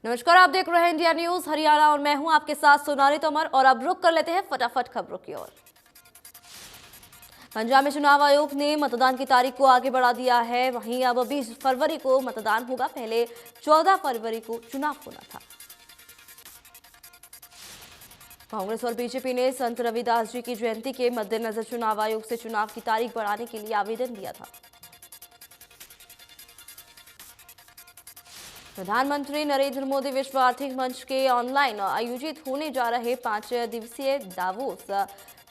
नमस्कार, आप देख रहे हैं इंडिया न्यूज हरियाणा और मैं हूं आपके साथ सोनाली तोमर। और अब रुक कर लेते हैं फटाफट खबरों की ओर। पंजाब में चुनाव आयोग ने मतदान की तारीख को आगे बढ़ा दिया है। वहीं अब 20 फरवरी को मतदान होगा, पहले 14 फरवरी को चुनाव होना था। कांग्रेस और बीजेपी ने संत रविदास जी की जयंती के मद्देनजर चुनाव आयोग से चुनाव की तारीख बढ़ाने के लिए आवेदन दिया था। प्रधानमंत्री नरेंद्र मोदी विश्व आर्थिक मंच के ऑनलाइन आयोजित होने जा रहे 5 दिवसीय दावोस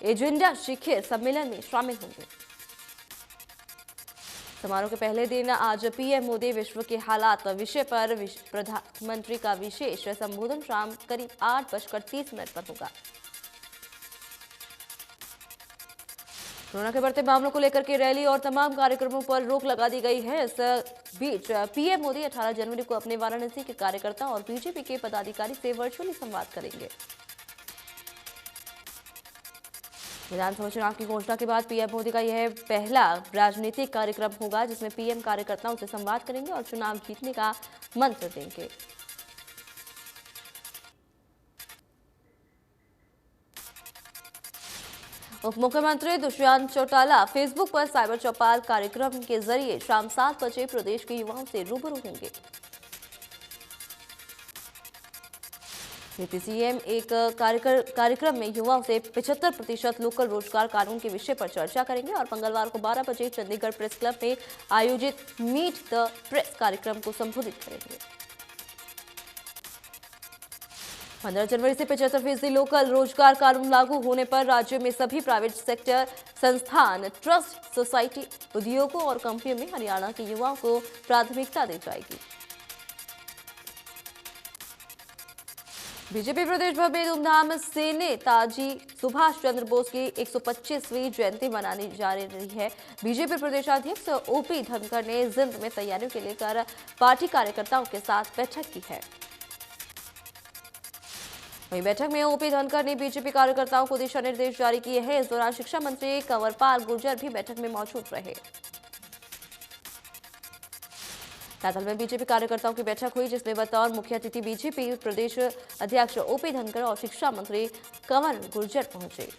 एजेंडा शिखर सम्मेलन में शामिल होंगे। समारोह के पहले दिन आज पीएम मोदी विश्व के हालात विषय पर प्रधानमंत्री का विशेष संबोधन शाम करीब 8:30 पर होगा। कोरोना के बढ़ते मामलों को लेकर के रैली और तमाम कार्यक्रमों पर रोक लगा दी गई है। इस बीच पीएम मोदी 18 जनवरी को अपने वाराणसी के कार्यकर्ता और बीजेपी के पदाधिकारी से वर्चुअली संवाद करेंगे। विधानसभा चुनाव की घोषणा के बाद पीएम मोदी का यह पहला राजनीतिक कार्यक्रम होगा जिसमें पीएम कार्यकर्ताओं से संवाद करेंगे और चुनाव जीतने का मंत्र देंगे। उप मुख्यमंत्री दुष्यंत चौटाला फेसबुक पर साइबर चौपाल कार्यक्रम के जरिए शाम 7 बजे प्रदेश के युवाओं से रूबरू होंगे। डिप्टी सीएम एक कार्यक्रम में युवाओं से 75% लोकल रोजगार कानून के विषय पर चर्चा करेंगे और मंगलवार को 12 बजे चंडीगढ़ प्रेस क्लब में आयोजित मीट द प्रेस कार्यक्रम को संबोधित करेंगे। 15 जनवरी से 75% लोकल रोजगार कानून लागू होने पर राज्य में सभी प्राइवेट सेक्टर संस्थान, ट्रस्ट, सोसाइटी, उद्योगों और कंपनियों में हरियाणा के युवाओं को प्राथमिकता दी जाएगी। बीजेपी प्रदेश भर में धूमधाम से नेताजी सुभाष चंद्र बोस की 125वीं जयंती मनानी जा रही है। बीजेपी प्रदेशाध्यक्ष ओपी धनखड़ ने जिंद में तैयारियों के लेकर पार्टी कार्यकर्ताओं के साथ बैठक की है। वहीं बैठक में ओपी धनखड़ ने बीजेपी कार्यकर्ताओं को दिशा निर्देश जारी किए हैं। इस दौरान शिक्षा मंत्री कंवरपाल गुर्जर भी बैठक में मौजूद रहे। कैथल में बीजेपी कार्यकर्ताओं की बैठक हुई जिसमें बतौर मुख्य अतिथि बीजेपी प्रदेश अध्यक्ष ओपी धनखड़ और शिक्षा मंत्री कंवर गुर्जर पहुंचे।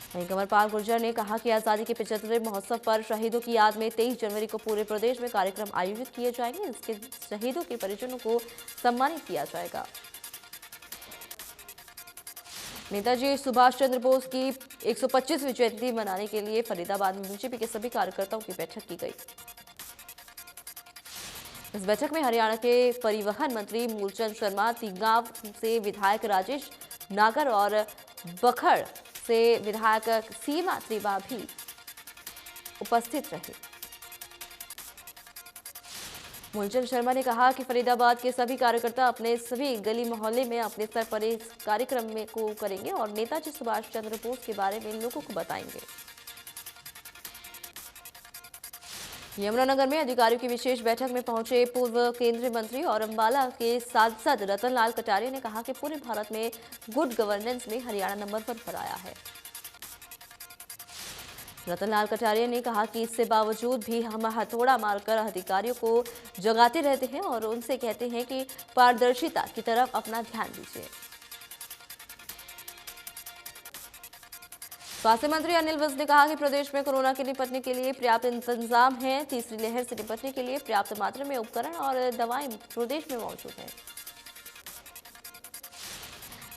वहीं कंवरपाल गुर्जर ने कहा कि आजादी के 75वें महोत्सव पर शहीदों की याद में 23 जनवरी को पूरे प्रदेश में कार्यक्रम आयोजित किए जाएंगे। इसके शहीदों के परिजनों को सम्मानित किया जाएगा। नेताजी सुभाष चंद्र बोस की 125वीं जयंती मनाने के लिए फरीदाबाद में बीजेपी के सभी कार्यकर्ताओं की बैठक की गई। इस बैठक में हरियाणा के परिवहन मंत्री मूलचंद शर्मा, तिगांव से विधायक राजेश नागर और बखड़ से विधायक सीमा त्रिवा भी उपस्थित रहे। मूलचंद शर्मा ने कहा कि फरीदाबाद के सभी कार्यकर्ता अपने सभी गली मोहल्ले में अपने स्तर पर इस कार्यक्रम में को करेंगे और नेताजी सुभाष चंद्र बोस के बारे में लोगों को बताएंगे। यमुनानगर में अधिकारियों की विशेष बैठक में पहुंचे पूर्व केंद्रीय मंत्री और अंबाला के सांसद रतनलाल कटारिया ने कहा कि पूरे भारत में गुड गवर्नेंस में हरियाणा नंबर 1 पर आया है। रतनलाल कटारिया ने कहा कि इससे बावजूद भी हम हथौड़ा मारकर अधिकारियों को जगाते रहते हैं और उनसे कहते हैं कि पारदर्शिता की तरफ अपना ध्यान दीजिए। स्वास्थ्य मंत्री अनिल विज ने कहा कि प्रदेश में कोरोना के निपटने के लिए पर्याप्त इंतजाम है। तीसरी लहर से निपटने के लिए पर्याप्त मात्रा में उपकरण और दवाएं प्रदेश में मौजूद हैं।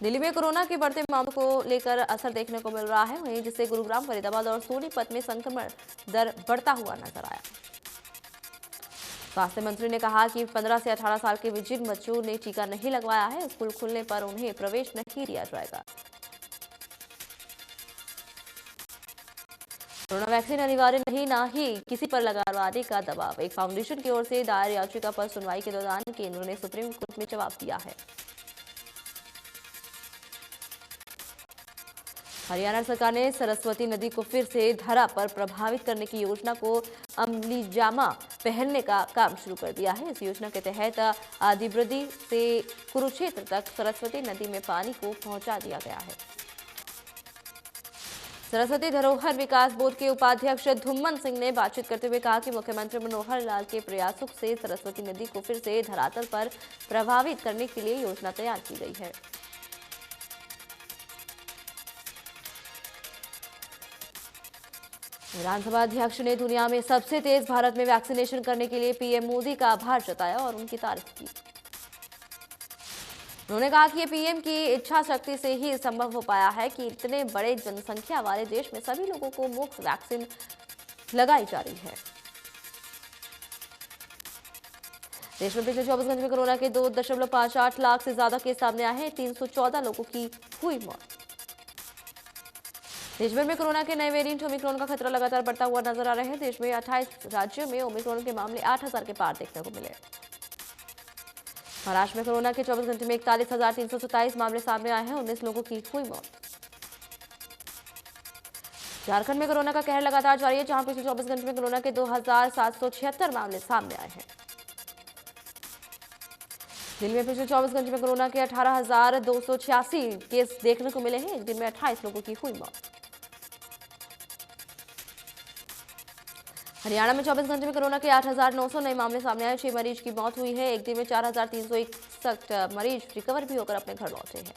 दिल्ली में कोरोना के बढ़ते मामलों को लेकर असर देखने को मिल रहा है, वहीं जिससे गुरुग्राम, फरीदाबाद और सोनीपत में संक्रमण दर बढ़ता हुआ नजर आया। स्वास्थ्य मंत्री ने कहा कि 15 से 18 साल के जिन बच्चों ने टीका नहीं लगवाया है, स्कूल खुलने पर उन्हें प्रवेश नहीं दिया जाएगा। कोरोना वैक्सीन अनिवार्य नहीं, ना ही किसी पर लगाने का दबाव। एक फाउंडेशन की ओर से दायर याचिका पर सुनवाई के दौरान केंद्र ने सुप्रीम कोर्ट में जवाब दिया है। हरियाणा सरकार ने सरस्वती नदी को फिर से धरा पर प्रभावित करने की योजना को अमलीजामा पहनने का काम शुरू कर दिया है। इस योजना के तहत आदिब्रदी से कुरुक्षेत्र तक सरस्वती नदी में पानी को पहुंचा दिया गया है। सरस्वती धरोहर विकास बोर्ड के उपाध्यक्ष धुम्मन सिंह ने बातचीत करते हुए कहा कि मुख्यमंत्री मनोहर लाल के प्रयासों से सरस्वती नदी को फिर से धरातल पर प्रभावित करने के लिए योजना तैयार की गई है। विधानसभा अध्यक्ष ने दुनिया में सबसे तेज भारत में वैक्सीनेशन करने के लिए पीएम मोदी का आभार जताया और उनकी तारीफ की। उन्होंने कहा कि ये पीएम की इच्छा शक्ति से ही संभव हो पाया है कि इतने बड़े जनसंख्या वाले देश में सभी लोगों को मुफ्त वैक्सीन लगाई जा रही है। देश में पिछले 24 घंटे में कोरोना के 2.58 लाख से ज्यादा केस सामने आए हैं। 314 लोगों की हुई मौत। देश भर में कोरोना के नए वेरिएंट ओमिक्रॉन का खतरा लगातार बढ़ता हुआ नजर आ रहा है। देश में 28 राज्यों में ओमिक्रॉन के मामले 8000 के पार देखने को मिले। महाराष्ट्र में कोरोना के 24 घंटे में 41,327 मामले सामने आए हैं। 19 लोगों की हुई मौत। झारखंड में कोरोना का कहर लगातार जारी है, जहां पिछले 24 घंटे में कोरोना के 2776 मामले सामने आए हैं। दिल्ली में पिछले 24 घंटे में कोरोना के 18,286 केस देखने को मिले हैं। एक दिन में 28 लोगों की हुई मौत। हरियाणा में 24 घंटे में कोरोना के 8,900 नए मामले सामने आए। 6 मरीज की मौत हुई है। एक दिन में 4,361 मरीज रिकवर भी होकर अपने घर लौटे हैं।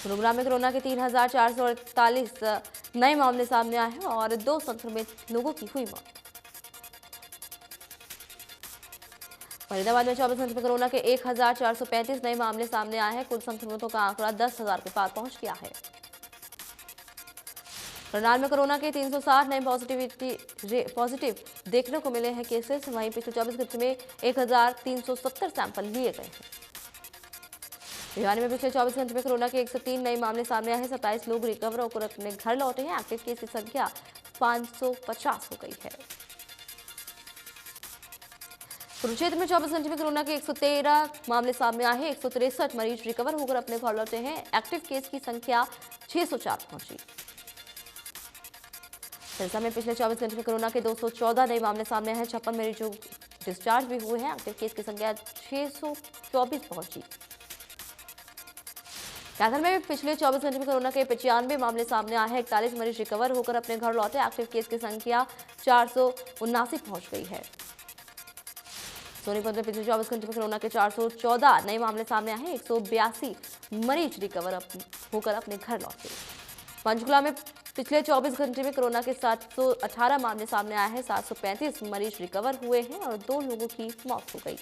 गुरुग्राम में कोरोना के 3,448 नए मामले सामने आए हैं और 2 संक्रमित लोगों की हुई मौत। फरीदाबाद में 24 घंटे में कोरोना के 1,435 नए मामले सामने आए हैं। कुल संक्रमितों का आंकड़ा 10,000 के पार पहुंच गया है। करनाल में कोरोना के 360 नए पॉजिटिव देखने को मिले हैं केसेस। वहीं पिछले 24 घंटे में 1,370 सैंपल लिए गए हैं। भिवानी में पिछले 24 घंटे में कोरोना के 103 नए मामले सामने आए हैं। 27 लोग रिकवर होकर अपने घर लौटे हैं। एक्टिव केस की संख्या 550 हो गई है। कुरुक्षेत्र में 24 घंटे में कोरोना के 113 मामले सामने आए हैं। 163 मरीज रिकवर होकर अपने घर लौटे हैं। एक्टिव केस की संख्या 604 पहुंची। सिरसा में पिछले 24 घंटे में कोरोना के 214 नए मामले सामने हैं। 56 मरीजों डिस्चार्ज भी हुए हैं। एक्टिव केस की संख्या 624 पहुंची। कैथल में पिछले 24 घंटे में कोरोना के 95 मामले सामने आए हैं। 41 मरीज रिकवर होकर अपने घर लौटे। एक्टिव केस की संख्या 479 पहुंच गई है। सोनीपत में पिछले 24 घंटे में कोरोना के 414 नए मामले सामने आए हैं। 182 मरीज रिकवर होकर अपने घर लौटे। पंचकुला में पिछले 24 घंटे में कोरोना के 718 मामले सामने आए हैं। 735 मरीज रिकवर हुए हैं और 2 लोगों की मौत हो गई।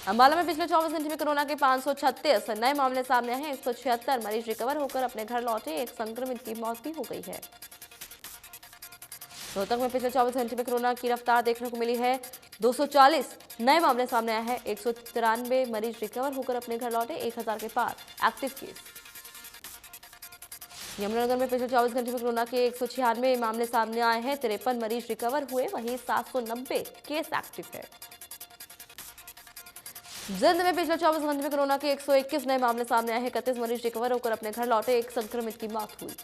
अंबाला में पिछले 24 घंटे में कोरोना के 536 नए मामले सामने आए हैं। 176 मरीज रिकवर होकर अपने घर लौटे। एक संक्रमित की मौत भी हो गई है। रोहतक में पिछले 24 घंटे में कोरोना की रफ्तार देखने को मिली है। 240 नए मामले सामने आए हैं। 193 मरीज रिकवर होकर अपने घर लौटे। 1000 के पार एक्टिव केस। यमुनानगर में पिछले 24 घंटे में कोरोना के 196 मामले सामने आए हैं। 53 मरीज रिकवर हुए। वहीं 790 केस एक्टिव है। जिंद में पिछले 24 घंटे में कोरोना के 121 नए मामले सामने आए हैं। 31 मरीज रिकवर होकर अपने घर लौटे। एक संक्रमित की मौत हुई।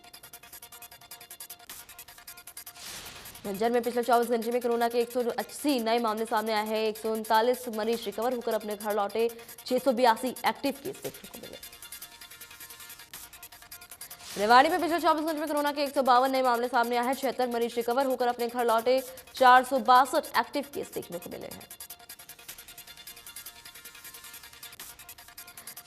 झज्जर में पिछले 24 घंटे में कोरोना के 180 नए मामले सामने आए हैं। 139 मरीज रिकवर होकर अपने घर लौटे। 682 एक्टिव केस देखने को मिले। रेवाड़ी में पिछले 24 घंटे में कोरोना के 152 नए मामले सामने आए हैं। 76 मरीज रिकवर होकर अपने घर लौटे। 462 एक्टिव केस देखने को मिले हैं।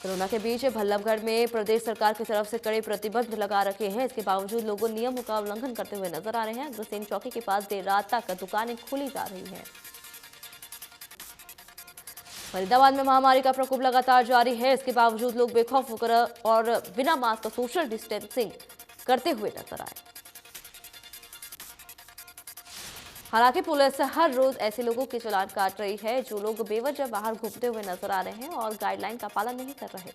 कोरोना के बीच बल्लभगढ़ में प्रदेश सरकार की तरफ से कड़े प्रतिबंध लगा रखे हैं। इसके बावजूद लोगों नियमों का उल्लंघन करते हुए नजर आ रहे हैं। अग्रसेन चौकी के पास देर रात तक दुकानें खुली जा रही हैं। फरीदाबाद में महामारी का प्रकोप लगातार जारी है। इसके बावजूद लोग बेखौफ होकर और बिना मास्क और सोशल डिस्टेंसिंग करते हुए नजर आए। हालांकि पुलिस हर रोज ऐसे लोगों के चालान काट रही है जो लोग बेवजह बाहर घूमते हुए नजर आ रहे हैं और गाइडलाइन का पालन नहीं कर रहे।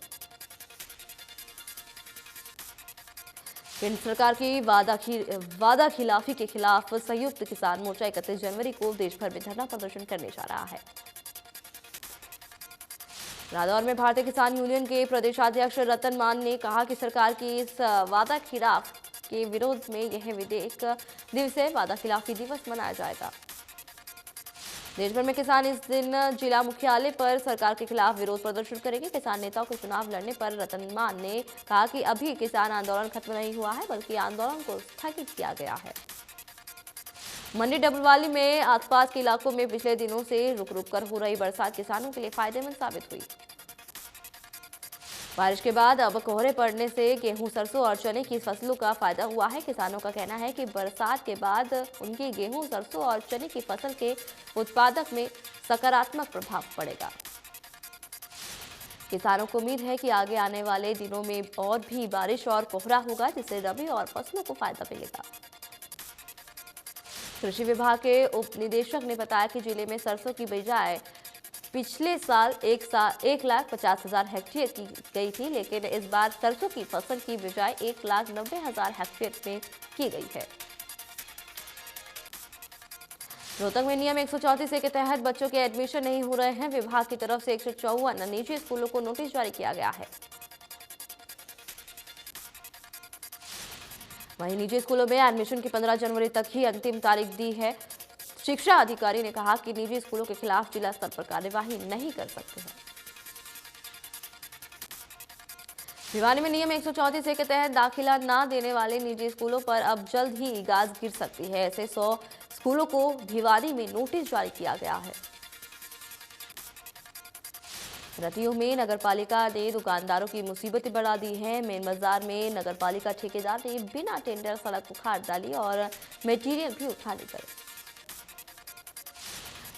केंद्र सरकार की वादा खिलाफी के खिलाफ संयुक्त किसान मोर्चा 31 जनवरी को देश भर में धरना प्रदर्शन करने जा रहा है। रादौर में भारतीय किसान यूनियन के प्रदेशाध्यक्ष रतन मान ने कहा कि सरकार की इस वादा खिलाफ के विरोध में यह विधि 1 दिवसीय वादा खिलाफी दिवस मनाया जाएगा। देश भर में किसान इस दिन जिला मुख्यालय पर सरकार के खिलाफ विरोध प्रदर्शन करेंगे। किसान नेताओं को चुनाव लड़ने पर रतन मान ने कहा कि अभी किसान आंदोलन खत्म नहीं हुआ है, बल्कि आंदोलन को स्थगित किया गया है। मंडी डबलवाली में आसपास के इलाकों में पिछले दिनों से रुक रुक कर हो रही बरसात किसानों के लिए फायदेमंद साबित हुई। बारिश के बाद अब कोहरे पड़ने से गेहूं, सरसों और चने की फसलों का फायदा हुआ है। किसानों का कहना है कि बरसात के बाद उनकी गेहूं, सरसों और चने की फसल के उत्पादक में सकारात्मक प्रभाव पड़ेगा। किसानों को उम्मीद है कि आगे आने वाले दिनों में और भी बारिश और कोहरा होगा, जिससे रबी और फसलों को फायदा मिलेगा। कृषि विभाग के उप निदेशक ने बताया कि जिले में सरसों की बिजाई पिछले साल 1,50,000 हेक्टेयर की गई थी, लेकिन इस बार सरसों की फसल की बिजाई 1,90,000 हेक्टेयर में की गई है। रोहतक में नियम 134 के तहत बच्चों के एडमिशन नहीं हो रहे हैं। विभाग की तरफ से 154 निजी स्कूलों को नोटिस जारी किया गया है। वहीं निजी स्कूलों में एडमिशन की 15 जनवरी तक ही अंतिम तारीख दी है। शिक्षा अधिकारी ने कहा कि निजी स्कूलों के खिलाफ जिला स्तर पर कार्यवाही नहीं कर सकते हैं। भिवानी में नियम 134 के तहत दाखिला न देने वाले निजी स्कूलों पर अब जल्द ही गाज गिर सकती है। ऐसे 100 स्कूलों को भिवानी में नोटिस जारी किया गया है। रतियों में नगरपालिका ने दुकानदारों की मुसीबतें बढ़ा दी हैं। मेन बाजार में नगरपालिका ठेकेदार ने बिना टेंडर सड़क उखाड़ डाली और मटेरियल भी उठा ली गई।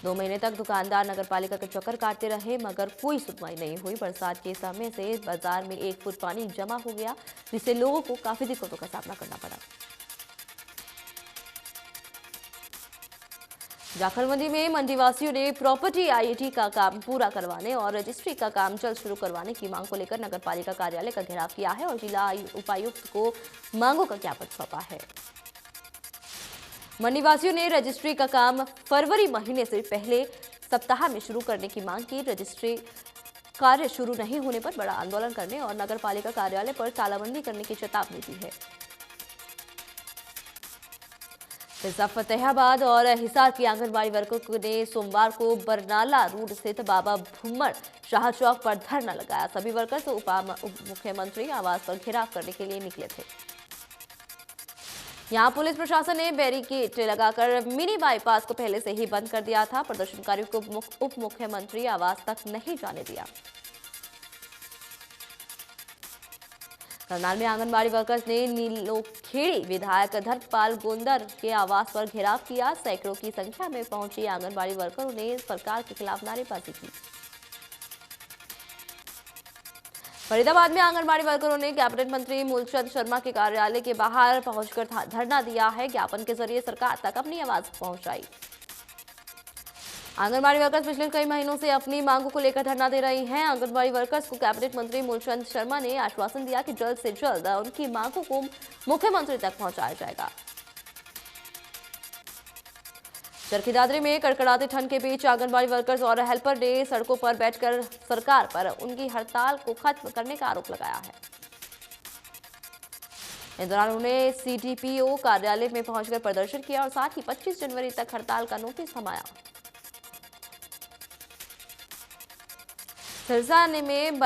2 महीने तक दुकानदार नगरपालिका के चक्कर काटते रहे, मगर कोई सुनवाई नहीं हुई। बरसात के समय से बाजार में 1 फुट पानी जमा हो गया, जिससे लोगों को काफी दिक्कतों का सामना करना पड़ा। जाखलमंडी में मंडीवासियों ने प्रॉपर्टी आईटी का काम पूरा करवाने और रजिस्ट्री का काम जल्द शुरू करवाने की मांग को लेकर नगरपालिका कार्यालय का घेराव किया है और जिला उपायुक्त को मांगों का ज्ञापन सौंपा है। मंडीवासियों ने रजिस्ट्री का काम फरवरी महीने से पहले सप्ताह में शुरू करने की मांग की। रजिस्ट्री कार्य शुरू नहीं होने पर बड़ा आंदोलन करने और नगरपालिका कार्यालय पर तालाबंदी करने की चेतावनी दी है। फतेहाबाद और हिसार की आंगनबाड़ी वर्करों ने सोमवार को बरनाला रोड स्थित बाबा भूमर शाह चौक पर धरना लगाया। सभी वर्कर्स उप मुख्यमंत्री आवास पर घेराव करने के लिए निकले थे। यहां पुलिस प्रशासन ने बैरिकेड लगाकर मिनी बाईपास को पहले से ही बंद कर दिया था। प्रदर्शनकारियों को उप मुख्यमंत्री आवास तक नहीं जाने दिया। करनाल में आंगनबाड़ी वर्कर्स ने नीलोखेड़ी विधायक धर्मपाल गोंदर के आवास पर घेराव किया। सैकड़ों की संख्या में पहुंची आंगनबाड़ी वर्करों ने सरकार के खिलाफ नारेबाजी की। फरीदाबाद में आंगनबाड़ी वर्करों ने कैबिनेट मंत्री मूलचंद शर्मा के कार्यालय के बाहर पहुंचकर धरना दिया है। ज्ञापन के जरिए सरकार तक अपनी आवाज पहुंचाई। आंगनबाड़ी वर्कर्स पिछले कई महीनों से अपनी मांगों को लेकर धरना दे रही हैं। आंगनबाड़ी वर्कर्स को कैबिनेट मंत्री मूलचंद शर्मा ने आश्वासन दिया कि जल्द से जल्द उनकी मांगों को मुख्यमंत्री तक पहुंचाया जाएगा। चरखी दादरी में कड़कड़ाती ठंड के बीच आंगनबाड़ी वर्कर्स और हेल्पर ने सड़कों पर बैठकर सरकार पर उनकी हड़ताल को खत्म करने का आरोप लगाया है। इस दौरान उन्होंने सीडीपीओ कार्यालय में पहुंचकर प्रदर्शन किया और साथ ही 25 जनवरी तक हड़ताल का नोटिस थमाया। सिरसा में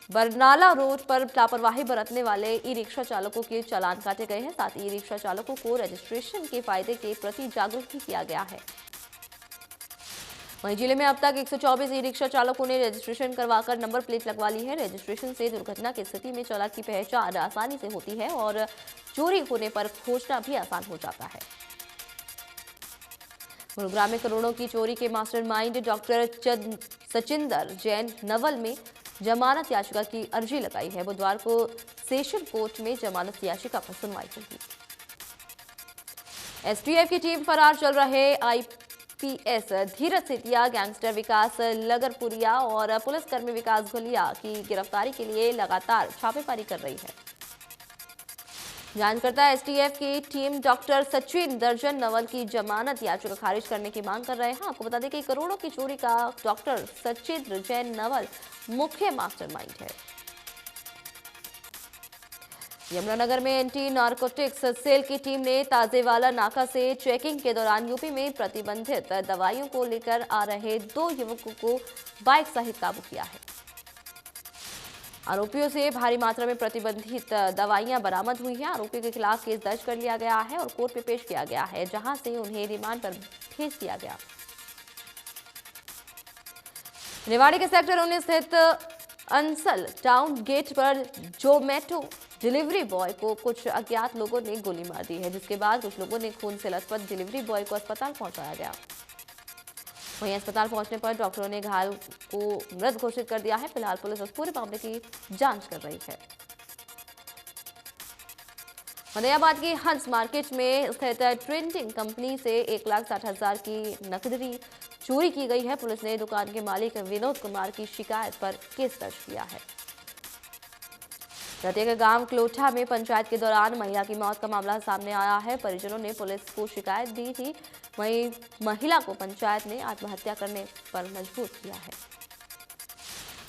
बरनाला रोड पर लापरवाही बरतने वाले ई रिक्शा चालकों के चालान काटे गए हैं। साथ ही ई रिक्शा चालकों को रजिस्ट्रेशन के फायदे के प्रति जागरूक भी किया गया है। वहीं जिले में अब तक 124 ई रिक्शा चालकों ने रजिस्ट्रेशन करवाकर नंबर प्लेट लगवा ली है। रजिस्ट्रेशन से दुर्घटना की स्थिति में चालक की पहचान आसानी से होती है और चोरी होने पर खोजना भी आसान हो जाता है। गुरुग्राम में करोड़ों की चोरी के मास्टरमाइंड डॉक्टर सचिंदर जैन नवल में जमानत याचिका की अर्जी लगाई है। बुधवार को सेशन कोर्ट में जमानत याचिका पर सुनवाई होगी। एसटीएफ की टीम फरार चल रहे आईपीएस धीरज सेतिया, गैंगस्टर विकास लगरपुरिया और पुलिसकर्मी विकास घुलिया की गिरफ्तारी के लिए लगातार छापेमारी कर रही है। जांचकर्ता एसटीएफ की टीम डॉक्टर सचिन दर्जन नवल की जमानत याचिका खारिज करने की मांग कर रहे हैं। आपको बता दें कि करोड़ों की चोरी का डॉक्टर सचिन जैन नवल मुख्य मास्टरमाइंड है। यमुनानगर में एंटी नारकोटिक्स सेल की टीम ने ताजेवाला नाका से चेकिंग के दौरान यूपी में प्रतिबंधित दवाइयों को लेकर आ रहे 2 युवकों को बाइक सहित काबू किया है। आरोपियों से भारी मात्रा में प्रतिबंधित दवाइयां बरामद हुई हैं। आरोपियों के खिलाफ केस दर्ज कर लिया गया है और कोर्ट में पेश किया गया है, जहां से उन्हें रिमांड पर भेज दिया गया। रेवाड़ी के सेक्टर 19 स्थित अंसल टाउन गेट पर जोमेटो डिलीवरी बॉय को कुछ अज्ञात लोगों ने गोली मार दी है, जिसके बाद कुछ लोगों ने खून से लथपथ डिलीवरी बॉय को अस्पताल पहुंचाया गया। वहीं अस्पताल पहुंचने पर डॉक्टरों ने घायल को मृत घोषित कर दिया है। फिलहाल पुलिस उस पूरे मामले की जांच कर रही है। मनियाबाद की हंस मार्केट में स्थित ट्रेंडिंग कंपनी से 1,60,000 की नकदी चोरी की गई है। पुलिस ने दुकान के मालिक विनोद कुमार की शिकायत पर केस दर्ज किया है। प्रत्येक गांव क्लोठा में पंचायत के दौरान महिला की मौत का मामला सामने आया है। परिजनों ने पुलिस को शिकायत दी थी, वहीं महिला को पंचायत ने आत्महत्या करने पर मजबूर किया है।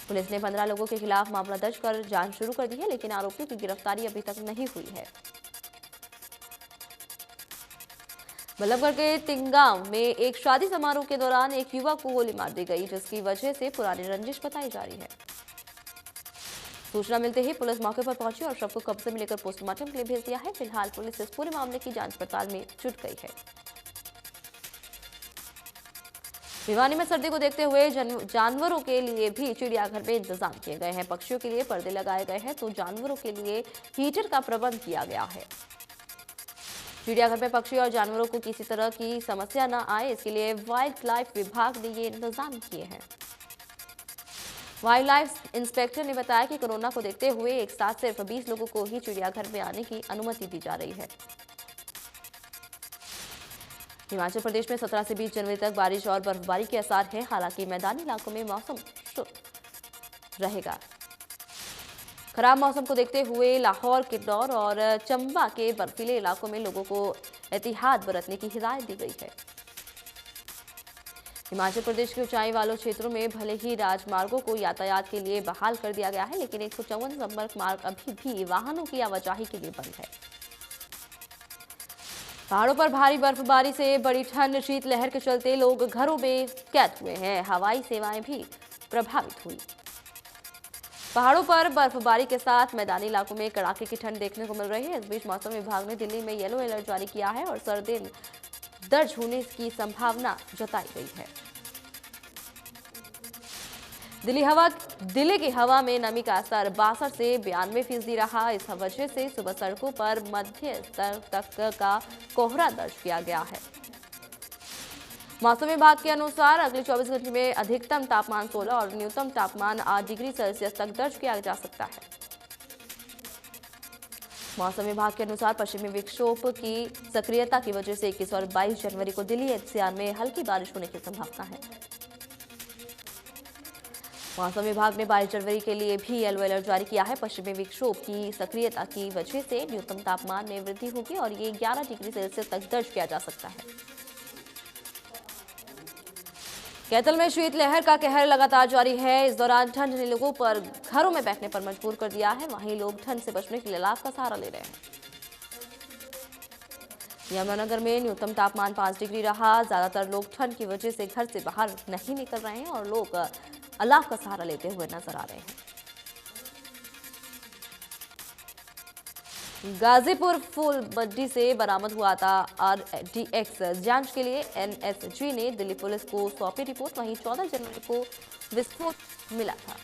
पुलिस ने 15 लोगों के खिलाफ मामला दर्ज कर जांच शुरू कर दी है, लेकिन आरोपियों की गिरफ्तारी अभी तक नहीं हुई है। बल्लभगढ़ के तिंगांव में एक शादी समारोह के दौरान एक युवक को गोली मार दी गई, जिसकी वजह से पुरानी रंजिश बताई जा रही है। सूचना मिलते ही पुलिस मौके पर पहुंची और शव को कब्जे में लेकर पोस्टमार्टम के लिए भेज दिया है। फिलहाल पुलिस इस पूरे मामले की जांच पड़ताल में जुट गई है। भिवानी में सर्दी को देखते हुए जानवरों के लिए भी चिड़ियाघर में इंतजाम किए गए हैं। पक्षियों के लिए पर्दे लगाए गए हैं तो जानवरों के लिए हीटर का प्रबंध किया गया है। चिड़ियाघर में पक्षी और जानवरों को किसी तरह की समस्या न आए, इसके लिए वाइल्ड लाइफ विभाग ने ये इंतजाम किए हैं। वाइल्ड लाइफ इंस्पेक्टर ने बताया कि कोरोना को देखते हुए एक साथ सिर्फ 20 लोगों को ही चिड़ियाघर में आने की अनुमति दी जा रही है। हिमाचल प्रदेश में 17 से 20 जनवरी तक बारिश और बर्फबारी के आसार हैं। हालांकि मैदानी इलाकों में मौसम शुष्क रहेगा। खराब मौसम को देखते हुए लाहौर, किन्नौर और चंबा के बर्फीले इलाकों में लोगों को एहतियात बरतने की हिदायत दी गई है। हिमाचल प्रदेश के ऊंचाई वालों क्षेत्रों में भले ही राजमार्गों को यातायात के लिए बहाल कर दिया गया है, लेकिन 154 संपर्क मार्ग अभी भी वाहनों की आवाजाही के लिए बंद है। पहाड़ों पर भारी बर्फबारी से बड़ी ठंड, शीतलहर के चलते लोग घरों में कैद हुए हैं। हवाई सेवाएं भी प्रभावित हुई। पहाड़ों पर बर्फबारी के साथ मैदानी इलाकों में कड़ाके की ठंड देखने को मिल रही है। इस बीच मौसम विभाग ने दिल्ली में येलो अलर्ट जारी किया है और सर्दी दर्ज होने की संभावना जताई गई है। दिल्ली की हवा में नमी का असर 62 से 92% रहा। इस वजह से सुबह सड़कों पर मध्य स्तर तक का कोहरा दर्ज किया गया है। मौसम विभाग के अनुसार अगले 24 घंटे में अधिकतम तापमान 16 और न्यूनतम तापमान 8 डिग्री सेल्सियस तक दर्ज किया जा सकता है। मौसम विभाग के अनुसार पश्चिमी विक्षोभ की सक्रियता की वजह से 21 और 22 जनवरी को दिल्ली एनसीआर में हल्की बारिश होने की संभावना है। मौसम विभाग ने 22 जनवरी के लिए भी येलो अलर्ट जारी किया है। पश्चिमी विक्षोभ की सक्रियता की वजह से न्यूनतम तापमान में वृद्धि होगी और ये 11 डिग्री सेल्सियस तक दर्ज किया जा सकता है। कैथल में शीतलहर का कहर लगातार जारी है। इस दौरान ठंड ने लोगों पर घरों में बैठने पर मजबूर कर दिया है। वहीं लोग ठंड से बचने के लिए लाभ का सहारा ले रहे हैं। यमुनानगर में न्यूनतम तापमान 5 डिग्री रहा। ज्यादातर लोग ठंड की वजह से घर से बाहर नहीं निकल रहे हैं और लोग अलाव का सहारा लेते हुए नजर आ रहे हैं। गाजीपुर फूल बड्डी से बरामद हुआ था RDX जांच के लिए NSG ने दिल्ली पुलिस को सौंपी रिपोर्ट। वहीं 14 जनवरी को विस्फोट मिला था।